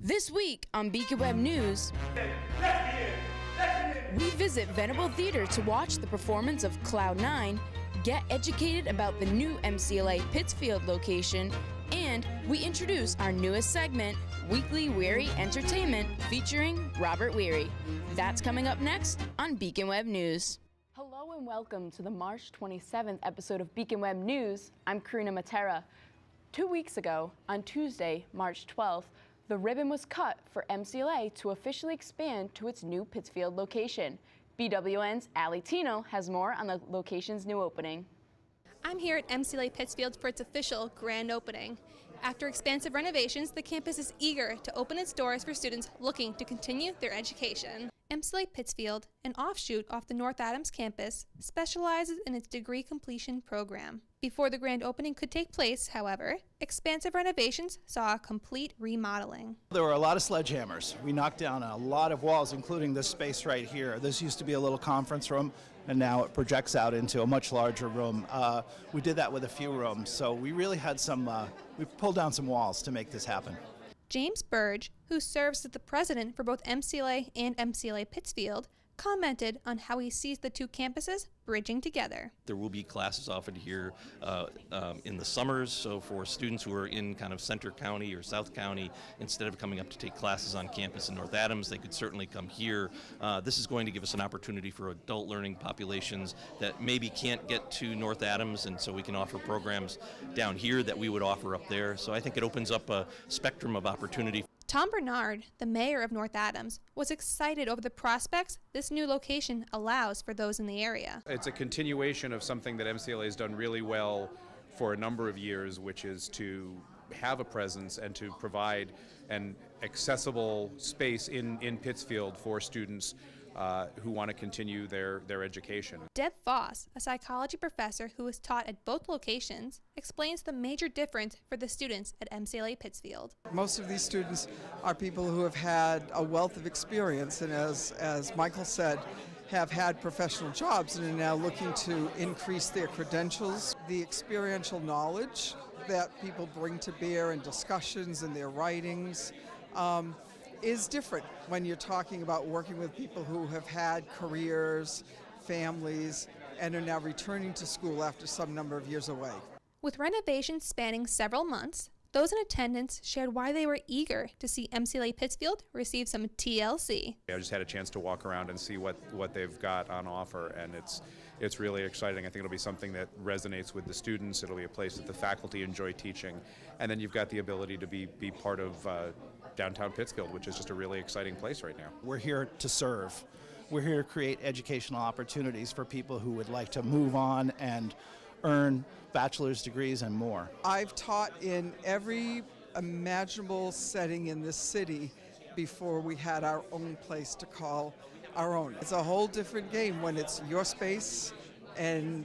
This week on Beacon Web News, we visit Venable Theater to watch the performance of Cloud9, get educated about the new MCLA Pittsfield location, and we introduce our newest segment, Weekly Weary Entertainment, featuring Robert Weary. That's coming up next on Beacon Web News. Hello and welcome to the March 27th episode of Beacon Web News. I'm Karina Matera. 2 weeks ago, on Tuesday, March 12th, the ribbon was cut for MCLA to officially expand to its new Pittsfield location. BWN's Ali Tino has more on the location's new opening. I'm here at MCLA Pittsfield for its official grand opening. After expansive renovations, the campus is eager to open its doors for students looking to continue their education. MCLA Pittsfield, an offshoot off the North Adams campus, specializes in its degree completion program. Before the grand opening could take place, however, expansive renovations saw a complete remodeling. There were a lot of sledgehammers. We knocked down a lot of walls, including this space right here. This used to be a little conference room, and now it projects out into a much larger room. We did that with a few rooms, so we really had we pulled down some walls to make this happen. James Burge, who serves as the president for both MCLA and MCLA Pittsfield, commented on how he sees the two campuses bridging together. There will be classes offered here in the summers, so for students who are in kind of Center County or South County, instead of coming up to take classes on campus in North Adams, they could certainly come here. This is going to give us an opportunity for adult learning populations that maybe can't get to North Adams, and so we can offer programs down here that we would offer up there. So I think it opens up a spectrum of opportunity. Tom Bernard, the mayor of North Adams, was excited over the prospects this new location allows for those in the area. It's a continuation of something that MCLA has done really well for a number of years, which is to have a presence and to provide an accessible space in Pittsfield for students who want to continue their education. Deb Foss, a psychology professor who has taught at both locations, explains the major difference for the students at MCLA Pittsfield. Most of these students are people who have had a wealth of experience and, as Michael said, have had professional jobs and are now looking to increase their credentials. The experiential knowledge that people bring to bear in discussions and their writings is different when you're talking about working with people who have had careers, families, and are now returning to school after some number of years away. With renovations spanning several months, those in attendance shared why they were eager to see MCLA Pittsfield receive some TLC. I just had a chance to walk around and see what they've got on offer, and it's really exciting. I think it'll be something that resonates with the students. It'll be a place that the faculty enjoy teaching, and then you've got the ability to be part of downtown Pittsfield, which is just a really exciting place right now. We're here to serve. We're here to create educational opportunities for people who would like to move on and earn bachelor's degrees and more. I've taught in every imaginable setting in this city before we had our own place to call our own. It's a whole different game when it's your space and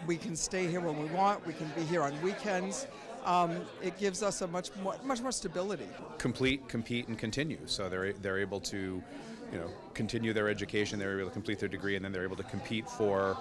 we can stay here when we want, we can be here on weekends. It gives us a much more stability. Complete, compete, and continue. So they're able to, continue their education. They're able to complete their degree, and then they're able to compete for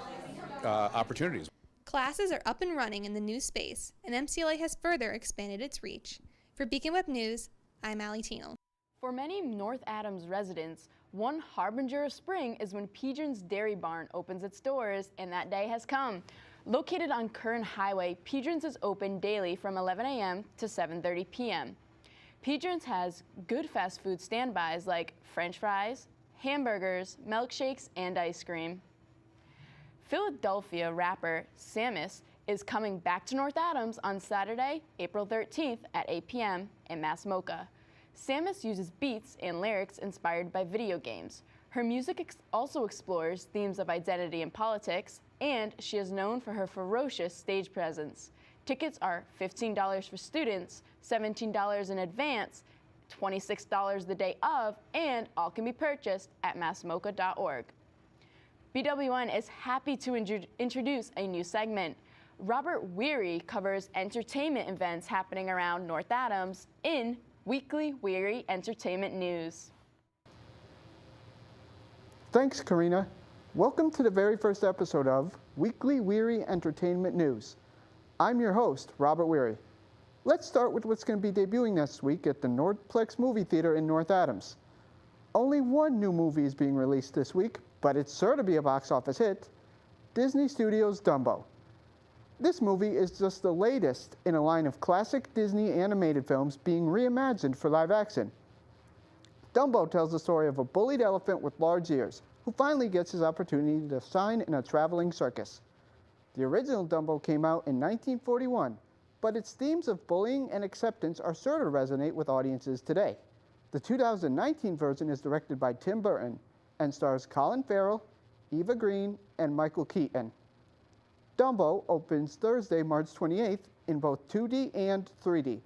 opportunities. Classes are up and running in the new space, and MCLA has further expanded its reach. For Beacon Web News, I'm Ali Tino. For many North Adams residents, one harbinger of spring is when Pigeon's Dairy Barn opens its doors, and that day has come. Located on Curran Highway, Pigeon's is open daily from 11 a.m. to 7:30 p.m. Pigeon's has good fast food standbys like French fries, hamburgers, milkshakes, and ice cream. Philadelphia rapper Samus is coming back to North Adams on Saturday, April 13th at 8 p.m. in Mass Mocha. Samus uses beats and lyrics inspired by video games. Her music also explores themes of identity and politics, and she is known for her ferocious stage presence. Tickets are $15 for students, $17 in advance, $26 the day of, and all can be purchased at massmocha.org. BWN is happy to introduce a new segment. Robert Weary covers entertainment events happening around North Adams in Weekly Weary Entertainment News. Thanks, Karina. Welcome to the very first episode of Weekly Weary Entertainment News. I'm your host, Robert Weary. Let's start with what's going to be debuting next week at the Nordplex Movie Theater in North Adams. Only one new movie is being released this week, but it's sure to be a box office hit. Disney Studios' Dumbo. This movie is just the latest in a line of classic Disney animated films being reimagined for live action. Dumbo tells the story of a bullied elephant with large ears who finally gets his opportunity to shine in a traveling circus. The original Dumbo came out in 1941, but its themes of bullying and acceptance are sure to resonate with audiences today. The 2019 version is directed by Tim Burton and stars Colin Farrell, Eva Green, and Michael Keaton. Dumbo opens Thursday, March 28th in both 2D and 3D.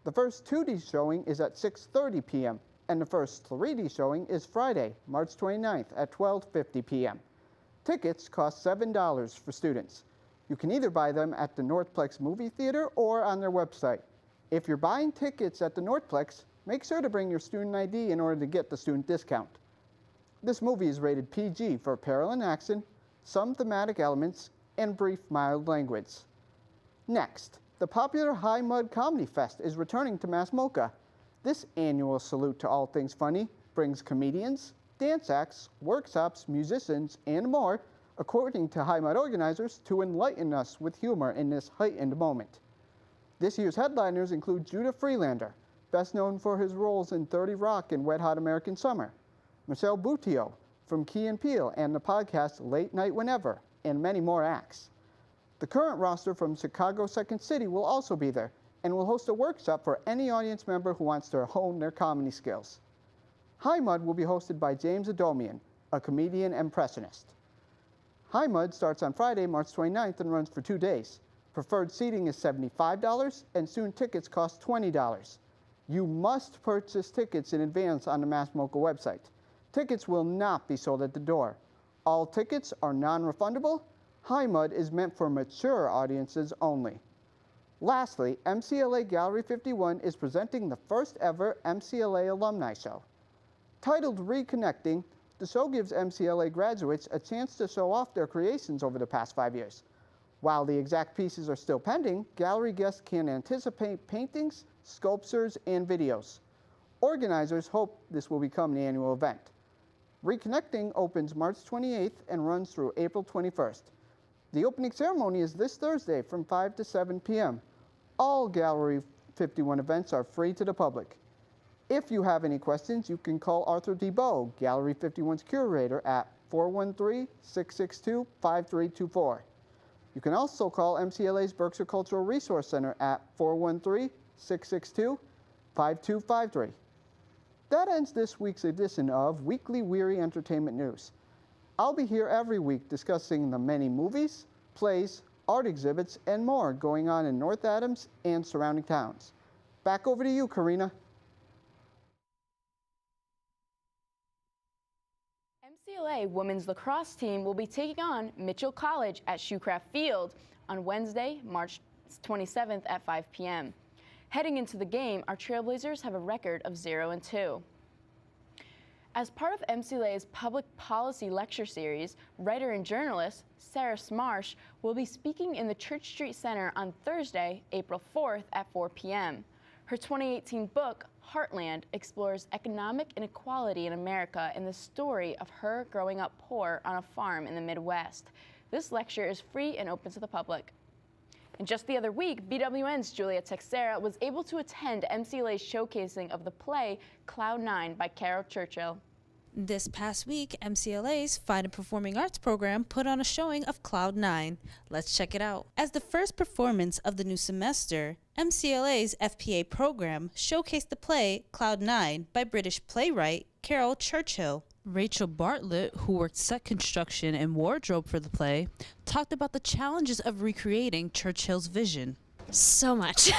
The first 2D showing is at 6:30 p.m., and the first 3D showing is Friday, March 29th at 12:50 p.m. Tickets cost $7 for students. You can either buy them at the Nordplex Movie Theater or on their website. If you're buying tickets at the Nordplex, make sure to bring your student ID in order to get the student discount. This movie is rated PG for peril and action, some thematic elements, and brief mild language. Next, the popular High Mud Comedy Fest is returning to Mass MoCA. This annual salute to all things funny brings comedians, dance acts, workshops, musicians, and more, according to High Mud organizers, to enlighten us with humor in this heightened moment. This year's headliners include Judah Freelander, best known for his roles in 30 Rock and Wet Hot American Summer, Michelle Buteau from Key and Peele and the podcast Late Night Whenever, and many more acts. The current roster from Chicago Second City will also be there and will host a workshop for any audience member who wants to hone their comedy skills. High Mud will be hosted by James Adomian, a comedian impressionist. High Mud starts on Friday, March 29th and runs for 2 days. Preferred seating is $75 and student tickets cost $20. You must purchase tickets in advance on the Mass MoCA website. Tickets will not be sold at the door. All tickets are non-refundable. High Mud is meant for mature audiences only. Lastly, MCLA Gallery 51 is presenting the first ever MCLA alumni show. Titled Reconnecting, the show gives MCLA graduates a chance to show off their creations over the past 5 years. While the exact pieces are still pending, gallery guests can anticipate paintings, sculptures, and videos. Organizers hope this will become the annual event. Reconnecting opens March 28th and runs through April 21st. The opening ceremony is this Thursday from 5 to 7 p.m. All Gallery 51 events are free to the public. If you have any questions, you can call Arthur DeBow, Gallery 51's curator, at 413-662-5324. You can also call MCLA's Berkshire Cultural Resource Center at 413-662-5253. That ends this week's edition of Weekly Weary Entertainment News. I'll be here every week discussing the many movies, plays, art exhibits, and more going on in North Adams and surrounding towns. Back over to you, Karina. MCLA women's lacrosse team will be taking on Mitchell College at Shoecraft Field on Wednesday, March 27th at 5 p.m. Heading into the game, our Trailblazers have a record of 0-2. As part of MCLA's public policy lecture series, writer and journalist Sarah Smarsh will be speaking in the Church Street Center on Thursday, April 4th at 4 p.m. Her 2018 book, Heartland, explores economic inequality in America and the story of her growing up poor on a farm in the Midwest. This lecture is free and open to the public. And just the other week, BWN's Julia Texera was able to attend MCLA's showcasing of the play Cloud 9 by Carol Churchill. This past week, MCLA's Fine and Performing Arts program put on a showing of Cloud 9. Let's check it out. As the first performance of the new semester, MCLA's FPA program showcased the play Cloud 9 by British playwright Carol Churchill. Rachel Bartlett, who worked set construction and wardrobe for the play, talked about the challenges of recreating Churchill's vision. So much.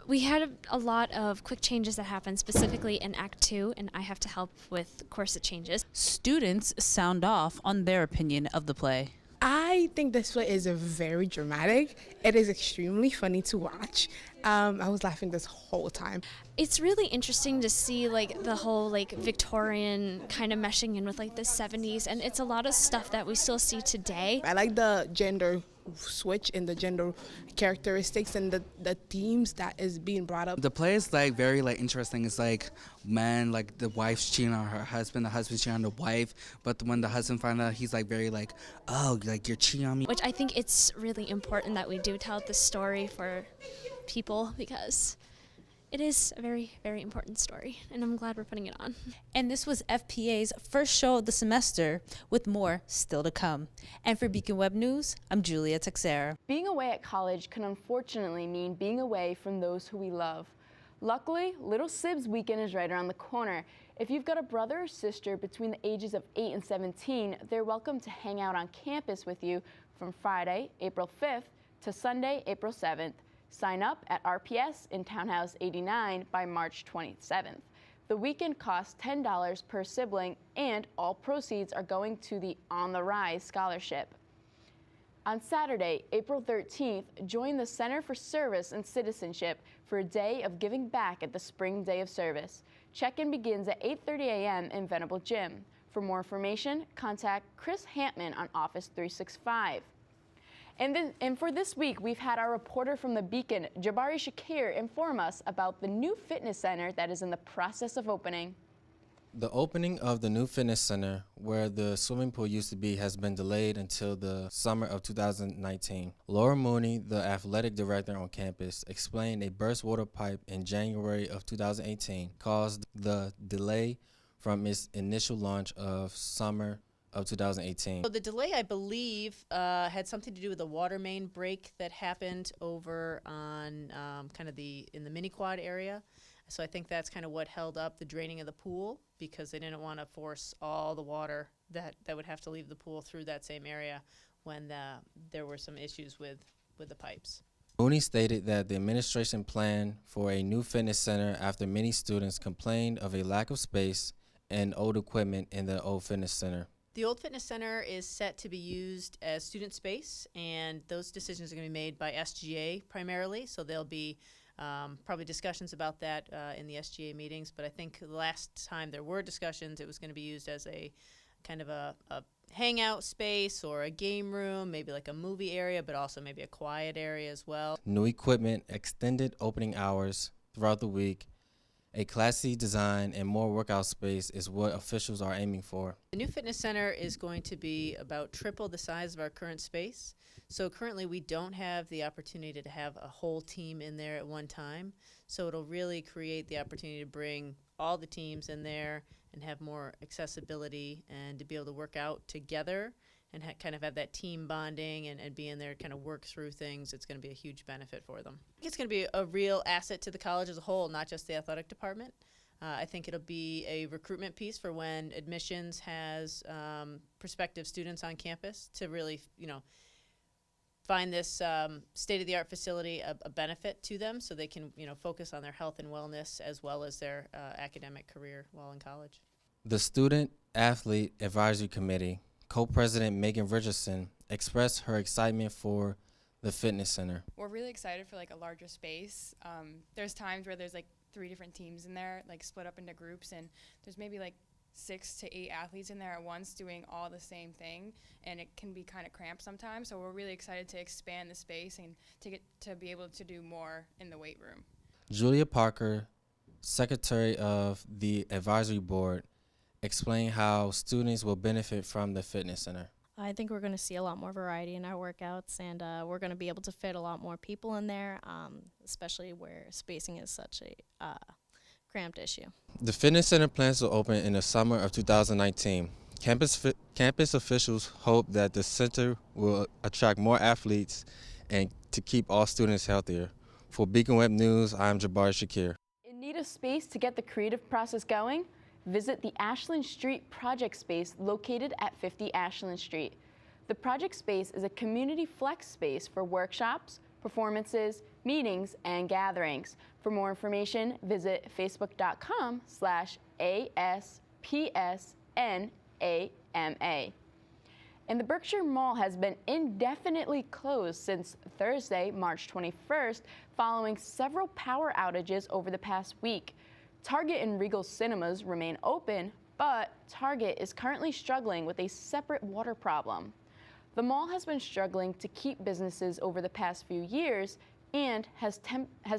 We had a lot of quick changes that happened, specifically in Act 2, and I have to help with corset changes. Students sound off on their opinion of the play. I think this play is very dramatic. It is extremely funny to watch. I was laughing this whole time. It's really interesting to see like the whole like Victorian kind of meshing in with like the 70s, and it's a lot of stuff that we still see today. I like the gender switch in the gender characteristics and the themes that is being brought up. The play is very interesting. It's like man, like the wife's cheating on her husband, the husband's cheating on the wife, but when the husband finds out, he's like very like, oh, like you're cheating on me. Which I think it's really important that we do tell this story for people because it is a very, very important story, and I'm glad we're putting it on. And this was FPA's first show of the semester, with more still to come. And for Beacon Web News, I'm Julia Texera. Being away at college can unfortunately mean being away from those who we love. Luckily, Little Sibs Weekend is right around the corner. If you've got a brother or sister between the ages of 8 and 17, they're welcome to hang out on campus with you from Friday, April 5th to Sunday, April 7th. Sign up at RPS in Townhouse 89 by March 27th. The weekend costs $10 per sibling, and all proceeds are going to the On the Rise Scholarship. On Saturday, April 13th, join the Center for Service and Citizenship for a day of giving back at the Spring Day of Service. Check-in begins at 8:30 a.m. in Venable Gym. For more information, contact Chris Hampman on Office 365. And for this week, we've had our reporter from the Beacon, Jabari Shakir, inform us about the new fitness center that is in the process of opening. The opening of the new fitness center, where the swimming pool used to be, has been delayed until the summer of 2019. Laura Mooney, the athletic director on campus, explained a burst water pipe in January of 2018 caused the delay from its initial launch of summer of 2018. So the delay, I believe, had something to do with the water main break that happened over on in the mini quad area. So I think that's kind of what held up the draining of the pool, because they didn't want to force all the water that would have to leave the pool through that same area when there were some issues with the pipes. Mooney stated that the administration planned for a new fitness center after many students complained of a lack of space and old equipment in the old fitness center. The old fitness center is set to be used as student space, and those decisions are going to be made by SGA primarily, so there'll be probably discussions about that in the SGA meetings, but I think the last time there were discussions, it was going to be used as a kind of a hangout space or a game room, maybe like a movie area, but also maybe a quiet area as well. New equipment, extended opening hours throughout the week, a classy design, and more workout space is what officials are aiming for. The new fitness center is going to be about triple the size of our current space. So currently we don't have the opportunity to have a whole team in there at one time. So it'll really create the opportunity to bring all the teams in there and have more accessibility and to be able to work out together and kind of have that team bonding and be in there, kind of work through things. It's going to be a huge benefit for them. I think it's going to be a real asset to the college as a whole, not just the athletic department. I think it'll be a recruitment piece for when admissions has prospective students on campus to really, find this state-of-the-art facility a benefit to them, so they can, focus on their health and wellness as well as their academic career while in college. The Student Athlete Advisory Committee Co-President Megan Richardson expressed her excitement for the fitness center. We're really excited for a larger space. There's times where there's 3 different teams in there, split up into groups, and there's maybe 6 to 8 athletes in there at once doing all the same thing, and it can be kind of cramped sometimes. So we're really excited to expand the space and to be able to do more in the weight room. Julia Parker, Secretary of the Advisory Board, explain how students will benefit from the fitness center. I think we're going to see a lot more variety in our workouts, and we're going to be able to fit a lot more people in there, especially where spacing is such a cramped issue. The fitness center plans to open in the summer of 2019. Campus officials hope that the center will attract more athletes and to keep all students healthier. For Beacon Web News, I'm Jabari Shakir. In need of space to get the creative process going? Visit the Ashland Street Project Space located at 50 Ashland Street. The project space is a community flex space for workshops, performances, meetings, and gatherings. For more information, visit facebook.com/ASPSNAMA. And the Berkshire Mall has been indefinitely closed since Thursday, March 21st, following several power outages over the past week. Target and Regal Cinemas remain open, but Target is currently struggling with a separate water problem. The mall has been struggling to keep businesses over the past few years and has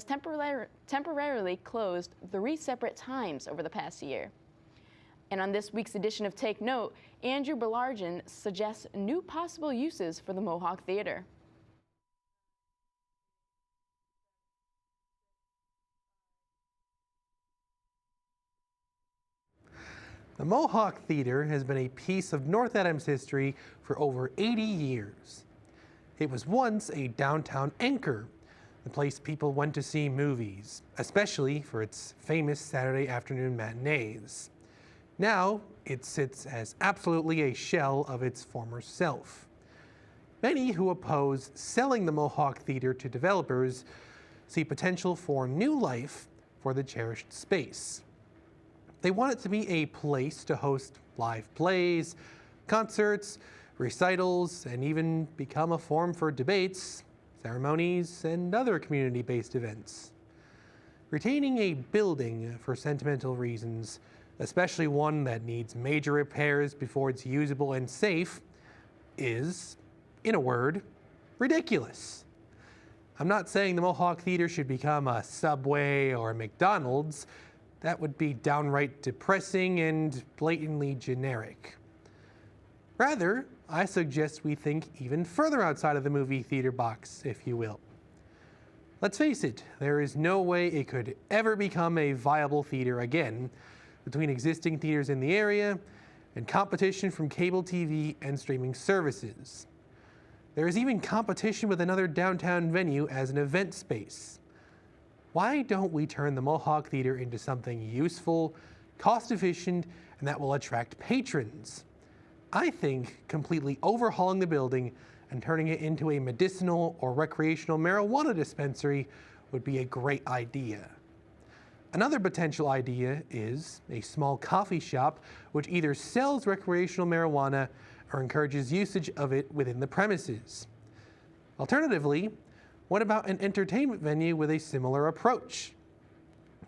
temporarily closed 3 separate times over the past year. And on this week's edition of Take Note, Andrew Belargin suggests new possible uses for the Mohawk Theater. The Mohawk Theater has been a piece of North Adams history for over 80 years. It was once a downtown anchor, the place people went to see movies, especially for its famous Saturday afternoon matinees. Now, it sits as absolutely a shell of its former self. Many who oppose selling the Mohawk Theater to developers see potential for new life for the cherished space. They want it to be a place to host live plays, concerts, recitals, and even become a forum for debates, ceremonies, and other community-based events. Retaining a building for sentimental reasons, especially one that needs major repairs before it's usable and safe, is, in a word, ridiculous. I'm not saying the Mohawk Theater should become a Subway or a McDonald's. That would be downright depressing and blatantly generic. Rather, I suggest we think even further outside of the movie theater box, if you will. Let's face it, there is no way it could ever become a viable theater again, between existing theaters in the area and competition from cable TV and streaming services. There is even competition with another downtown venue as an event space. Why don't we turn the Mohawk Theater into something useful, cost-efficient, and that will attract patrons? I think completely overhauling the building and turning it into a medicinal or recreational marijuana dispensary would be a great idea. Another potential idea is a small coffee shop which either sells recreational marijuana or encourages usage of it within the premises. Alternatively, what about an entertainment venue with a similar approach?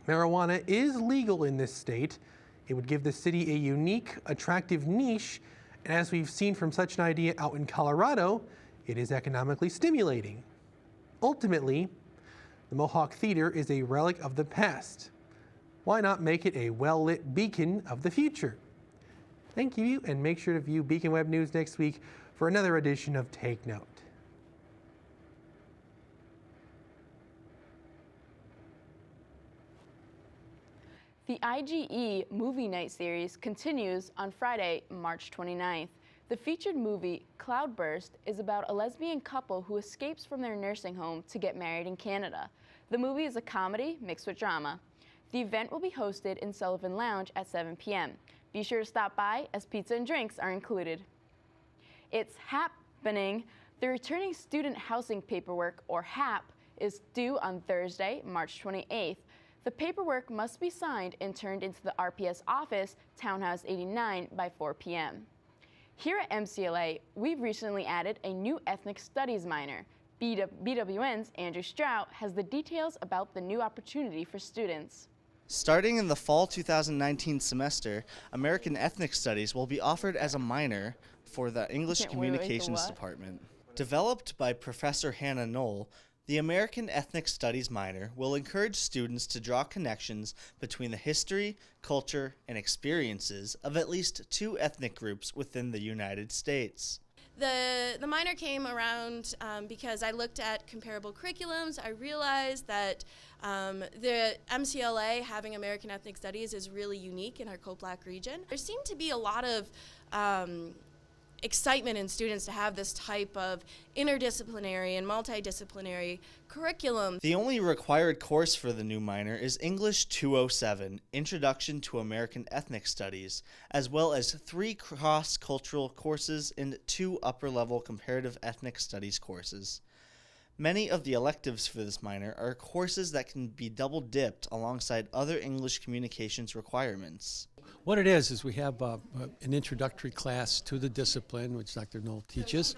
Marijuana is legal in this state. It would give the city a unique, attractive niche, and as we've seen from such an idea out in Colorado, it is economically stimulating. Ultimately, the Mohawk Theater is a relic of the past. Why not make it a well-lit beacon of the future? Thank you, and make sure to view Beacon Web News next week for another edition of Take Note. The IGE Movie Night series continues on Friday, March 29th. The featured movie, Cloudburst, is about a lesbian couple who escapes from their nursing home to get married in Canada. The movie is a comedy mixed with drama. The event will be hosted in Sullivan Lounge at 7 p.m. Be sure to stop by as pizza and drinks are included. It's happening. The returning student housing paperwork, or HAP, is due on Thursday, March 28th. The paperwork must be signed and turned into the RPS office, Townhouse 89, by 4 p.m. Here at MCLA, we've recently added a new ethnic studies minor. BWN's Andrew Strout has the details about the new opportunity for students. Starting in the fall 2019 semester, American Ethnic Studies will be offered as a minor for the English Communications Department. Developed by Professor Hannah Knoll, the American Ethnic Studies minor will encourage students to draw connections between the history, culture, and experiences of at least 2 ethnic groups within the United States. The minor came around because I looked at comparable curriculums. I realized that the MCLA, having American Ethnic Studies, is really unique in our Cope-Black region. There seemed to be a lot of excitement in students to have this type of interdisciplinary and multidisciplinary curriculum. The only required course for the new minor is English 207, Introduction to American Ethnic Studies, as well as 3 cross-cultural courses and 2 upper-level comparative ethnic studies courses. Many of the electives for this minor are courses that can be double-dipped alongside other English communications requirements. What it is we have an introductory class to the discipline, which Dr. Knoll teaches,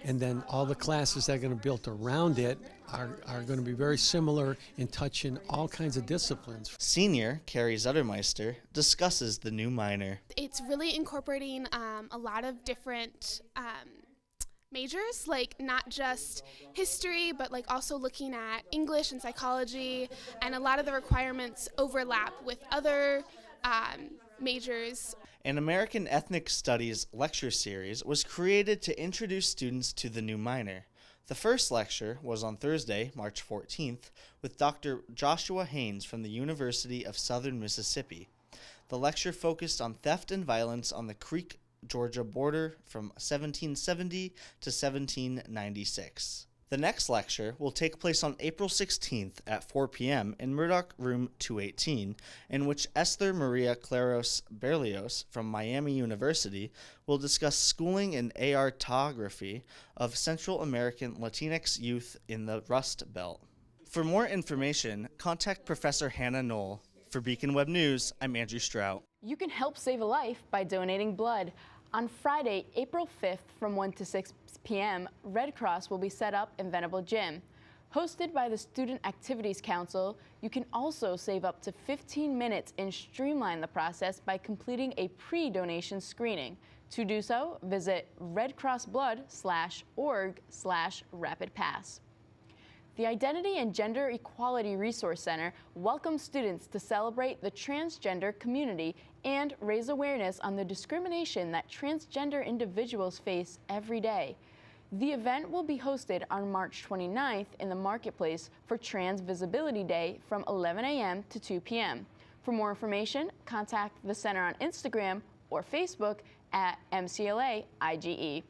and then all the classes that are going to be built around it are going to be very similar in touching all kinds of disciplines. Senior Carrie Zuttermeister discusses the new minor. It's really incorporating a lot of different majors, like not just history, but like also looking at English and psychology, and a lot of the requirements overlap with other majors. An American Ethnic Studies lecture series was created to introduce students to the new minor. The first lecture was on Thursday, March 14th, with Dr. Joshua Haynes from the University of Southern Mississippi. The lecture focused on theft and violence on the Creek, Georgia border from 1770 to 1796. The next lecture will take place on April 16th at 4 p.m. in Murdoch Room 218, in which Esther Maria Claros Berlioz from Miami University will discuss schooling in artography of Central American Latinx youth in the Rust Belt. For more information, contact Professor Hannah Knoll. For Beacon Web News, I'm Andrew Strout. You can help save a life by donating blood. On Friday, April 5th from 1 to 6 p.m., Red Cross will be set up in Venable Gym. Hosted by the Student Activities Council, you can also save up to 15 minutes and streamline the process by completing a pre-donation screening. To do so, visit redcrossblood.org/rapidpass. The Identity and Gender Equality Resource Center welcomes students to celebrate the transgender community and raise awareness on the discrimination that transgender individuals face every day. The event will be hosted on March 29th in the Marketplace for Trans Visibility Day from 11 a.m. to 2 p.m. For more information, contact the center on Instagram or Facebook at MCLA IGE.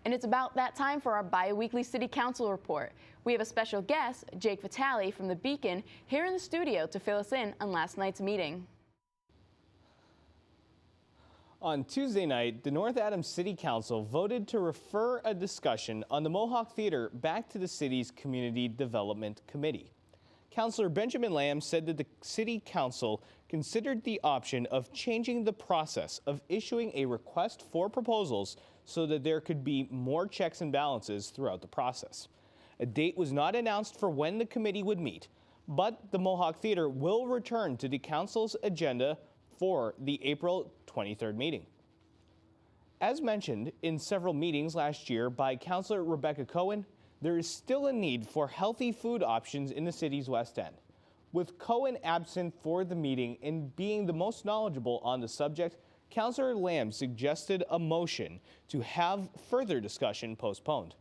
And it's about that time for our bi-weekly City Council report. We have a special guest, Jake Vitale from the Beacon, here in the studio to fill us in on last night's meeting. On Tuesday night, the North Adams City Council voted to refer a discussion on the Mohawk Theater back to the city's Community Development Committee. Councilor Benjamin Lamb said that the City Council considered the option of changing the process of issuing a request for proposals so that there could be more checks and balances throughout the process. A date was not announced for when the committee would meet, but the Mohawk Theater will return to the council's agenda for the April 23rd meeting. As mentioned in several meetings last year by Councilor Rebecca Cohen, there is still a need for healthy food options in the city's West End. With Cohen absent for the meeting and being the most knowledgeable on the subject, Councilor Lamb suggested a motion to have further discussion postponed.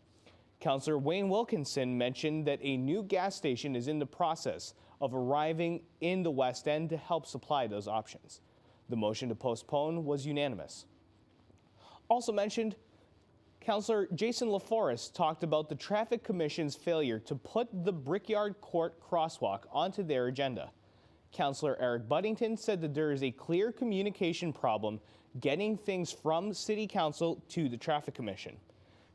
Councilor Wayne Wilkinson mentioned that a new gas station is in the process of arriving in the West End to help supply those options. The motion to postpone was unanimous. Also mentioned, Councilor Jason LaForest talked about the Traffic Commission's failure to put the Brickyard Court crosswalk onto their agenda. Councilor Eric Buddington said that there is a clear communication problem getting things from City Council to the Traffic Commission.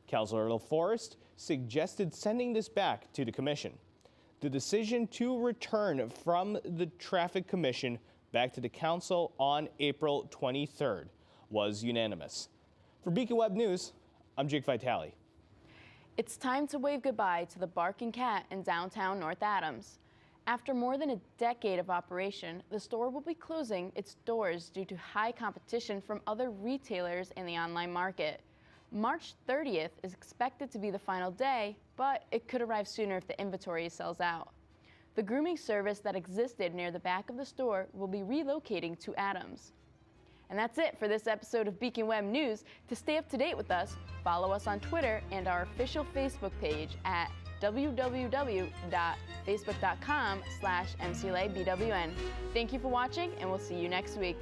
Councilor LaForest suggested sending this back to the Commission. The decision to return from the Traffic Commission back to the Council on April 23rd was unanimous. For Beacon Web News, I'm Jake Vitale. It's time to wave goodbye to the Barking Cat in downtown North Adams. After more than a decade of operation, the store will be closing its doors due to high competition from other retailers in the online market. March 30th is expected to be the final day, but it could arrive sooner if the inventory sells out. The grooming service that existed near the back of the store will be relocating to Adams. And that's it for this episode of Beacon Web News. To stay up to date with us, follow us on Twitter and our official Facebook page at www.facebook.com/MCLABWN. Thank you for watching, and we'll see you next week.